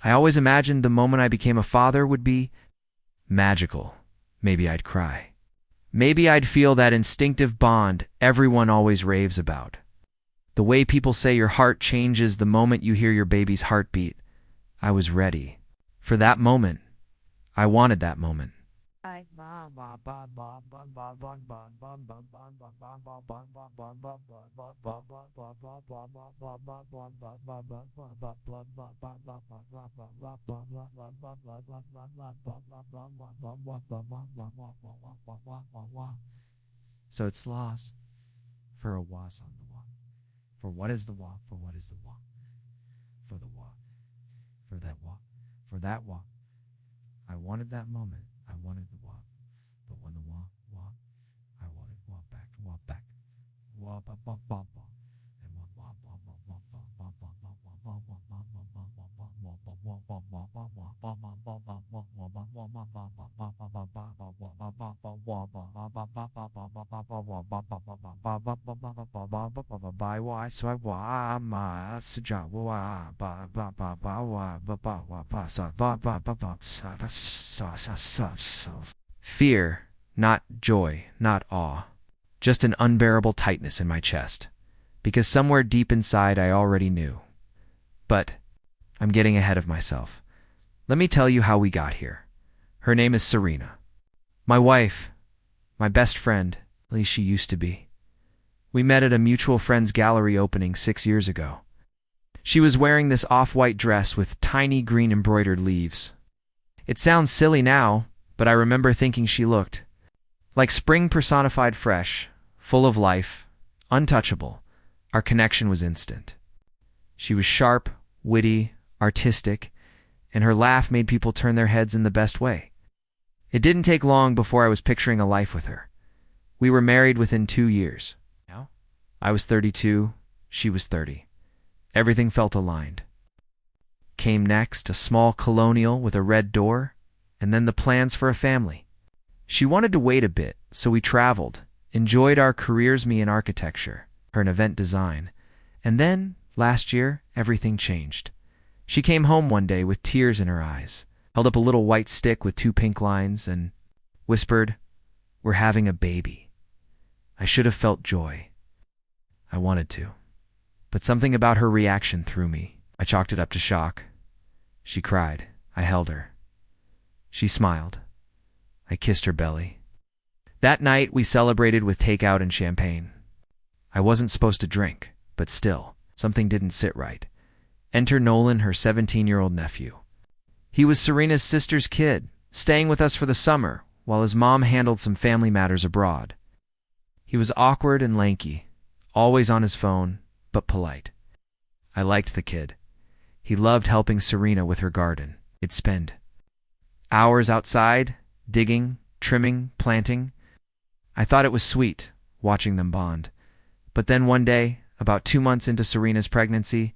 I always imagined the moment I became a father would be magical. Maybe I'd cry. Maybe I'd feel that instinctive bond everyone always raves about. The way people say your heart changes the moment you hear your baby's heartbeat. I was ready. For that moment. I wanted that moment. So it's loss for a was on the walk. For what is the walk? For what is the walk? For the walk. For that walk. For that walk. I wanted that moment. I wanted the walk. But when the walk, I wanted to walk back. Walk back. Walk, walk, walk, walk, walk. And walk, walk, walk, walk, walk, walk, walk, walk, walk, walk, walk, walk, Fear, not joy, not awe, just an unbearable tightness in my chest, because somewhere deep inside I already knew. But I'm getting ahead of myself. Let me tell you how we got here. Her name is Serena. My wife, my best friend, at least she used to be. We met at a mutual friend's gallery opening 6 years ago. She was wearing this off-white dress with tiny green embroidered leaves. It sounds silly now, but I remember thinking she looked like spring personified fresh, full of life, untouchable. Our connection was instant. She was sharp, witty, artistic, and her laugh made people turn their heads in the best way. It didn't take long before I was picturing a life with her. We were married within 2 years. I was 32, she was 30. Everything felt aligned. Came next a small colonial with a red door, and then the plans for a family. She wanted to wait a bit, so we traveled, enjoyed our careers, me in architecture, her in event design, and then, last year, everything changed. She came home one day with tears in her eyes, held up a little white stick with 2 pink lines, and whispered, "We're having a baby." I should have felt joy. I wanted to. But something about her reaction threw me. I chalked it up to shock. She cried. I held her. She smiled. I kissed her belly. That night, we celebrated with takeout and champagne. I wasn't supposed to drink, but still, something didn't sit right. Enter Nolan, her 17-year-old nephew. He was Serena's sister's kid, staying with us for the summer, while his mom handled some family matters abroad. He was awkward and lanky, always on his phone, but polite. I liked the kid. He loved helping Serena with her garden. He'd spend hours outside, digging, trimming, planting. I thought it was sweet, watching them bond. But then one day, about 2 months into Serena's pregnancy,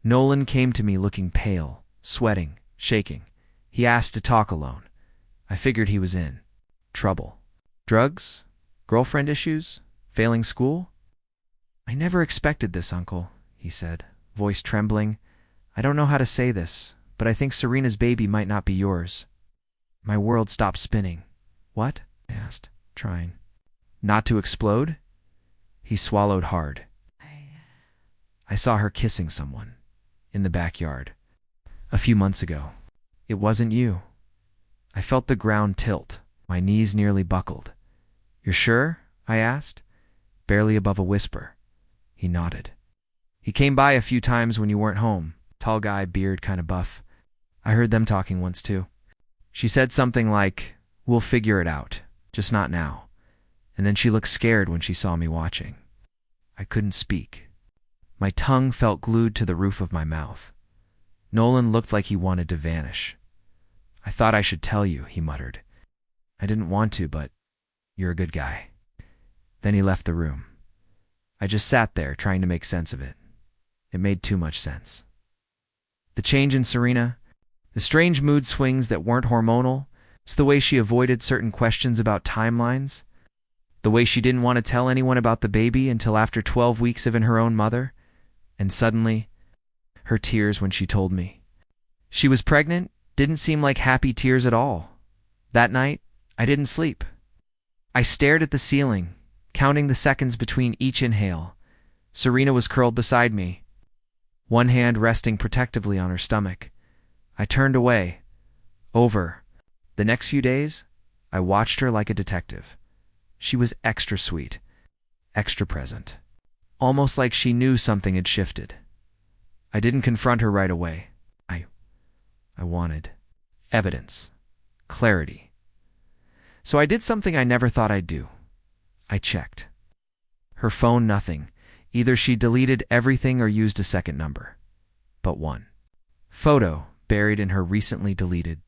Nolan came to me looking pale, sweating, shaking. He asked to talk alone. I figured he was in trouble. Drugs? Girlfriend issues? Failing school? "I never expected this, Uncle," he said, voice trembling. "I don't know how to say this, but I think Serena's baby might not be yours." My world stopped spinning. "What?" I asked, trying not to explode. He swallowed hard. "I saw her kissing someone in the backyard a few months ago. It wasn't you." I felt the ground tilt. My knees nearly buckled. "You're sure?" I asked, barely above a whisper. He nodded. "He came by a few times when you weren't home. Tall guy, beard, kind of buff. I heard them talking once too." She said something like, "We'll figure it out, just not now." And then she looked scared when she saw me watching. I couldn't speak. My tongue felt glued to the roof of my mouth. Nolan looked like he wanted to vanish. "I thought I should tell you," he muttered. "I didn't want to, but you're a good guy." Then he left the room. I just sat there trying to make sense of it. It made too much sense. The change in Serena, the strange mood swings that weren't hormonal, it's the way she avoided certain questions about timelines, the way she didn't want to tell anyone about the baby until after 12 weeks of in her own mother, and suddenly, her tears when she told me. She was pregnant, didn't seem like happy tears at all. That night, I didn't sleep. I stared at the ceiling, counting the seconds between each inhale. Serena was curled beside me, one hand resting protectively on her stomach. I turned away. Over. The next few days, I watched her like a detective. She was extra sweet, extra present. Almost like she knew something had shifted. I didn't confront her right away. I wanted evidence, clarity. So I did something I never thought I'd do. I checked. Her phone, nothing. Either she deleted everything or used a second number. But one photo, buried in her recently deleted,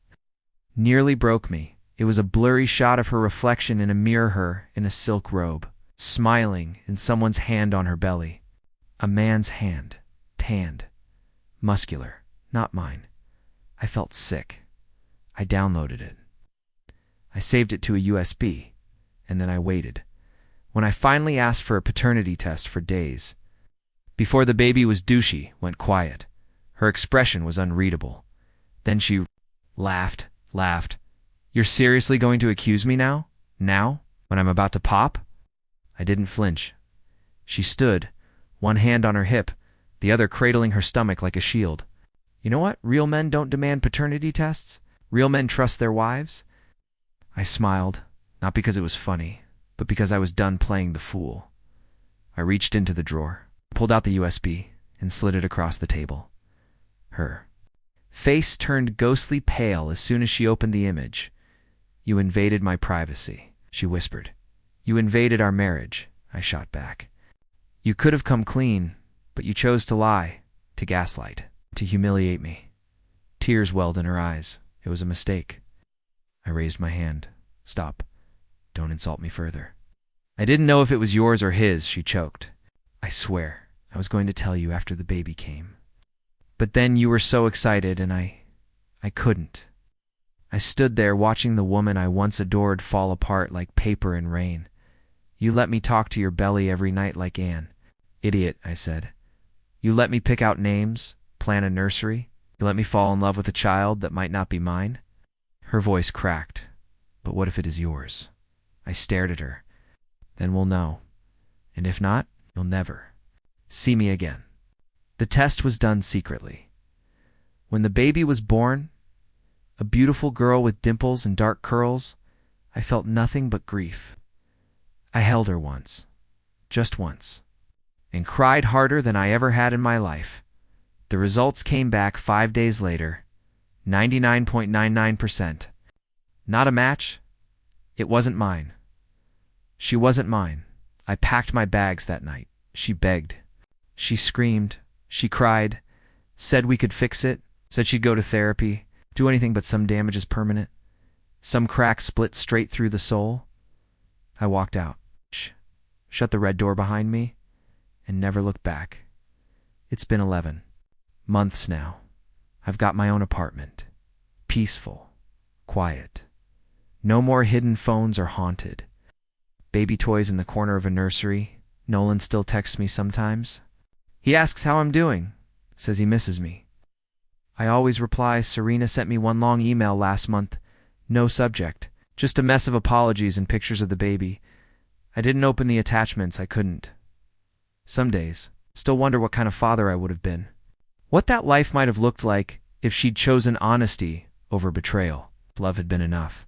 nearly broke me. It was a blurry shot of her reflection in a mirror, her in a silk robe, smiling, in someone's hand on her belly. A man's hand, tanned, muscular, not mine. I felt sick. I downloaded it. I saved it to a USB, and then I waited. When I finally asked for a paternity test for days, before the baby was due, she went quiet. Her expression was unreadable. Then she laughed. You're seriously going to accuse me now? Now? When I'm about to pop? I didn't flinch. She stood, one hand on her hip, the other cradling her stomach like a shield. You know what? Real men don't demand paternity tests. Real men trust their wives. I smiled, not because it was funny, but because I was done playing the fool. I reached into the drawer, pulled out the USB, and slid it across the table. Her face turned ghostly pale as soon as she opened the image. You invaded my privacy, she whispered. You invaded our marriage, I shot back. You could have come clean, but you chose to lie, to gaslight, to humiliate me. Tears welled in her eyes. It was a mistake. I raised my hand. Stop. Don't insult me further. I didn't know if it was yours or his, she choked. I swear, I was going to tell you after the baby came. But then you were so excited and I couldn't. I stood there watching the woman I once adored fall apart like paper in rain. You let me talk to your belly every night like Anne. Idiot, I said. You let me pick out names, plan a nursery. You let me fall in love with a child that might not be mine. Her voice cracked. But what if it is yours? I stared at her. Then we'll know. And if not, you'll never see me again. The test was done secretly. When the baby was born, a beautiful girl with dimples and dark curls, I felt nothing but grief. I held her once, just once, and cried harder than I ever had in my life. The results came back 5 days later, 99.99%. Not a match. It wasn't mine. She wasn't mine. I packed my bags that night. She begged. She screamed. She cried. Said we could fix it. Said she'd go to therapy. Do anything but some damage is permanent. Some crack split straight through the soul. I walked out. Shut the red door behind me and never looked back. It's been 11 months now. I've got my own apartment. Peaceful. Quiet. No more hidden phones or haunted. Baby toys in the corner of a nursery. Nolan still texts me sometimes. He asks how I'm doing. Says he misses me. I always reply, Serena sent me one long email last month. No subject. Just a mess of apologies and pictures of the baby. I didn't open the attachments. I couldn't. Some days, still wonder what kind of father I would have been. What that life might have looked like if she'd chosen honesty over betrayal. Love had been enough.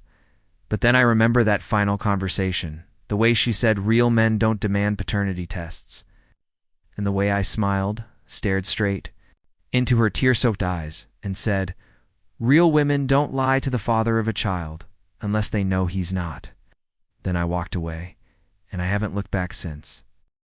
But then I remember that final conversation, the way she said real men don't demand paternity tests, and the way I smiled, stared straight into her tear-soaked eyes, and said, real women don't lie to the father of a child unless they know he's not. Then I walked away, and I haven't looked back since.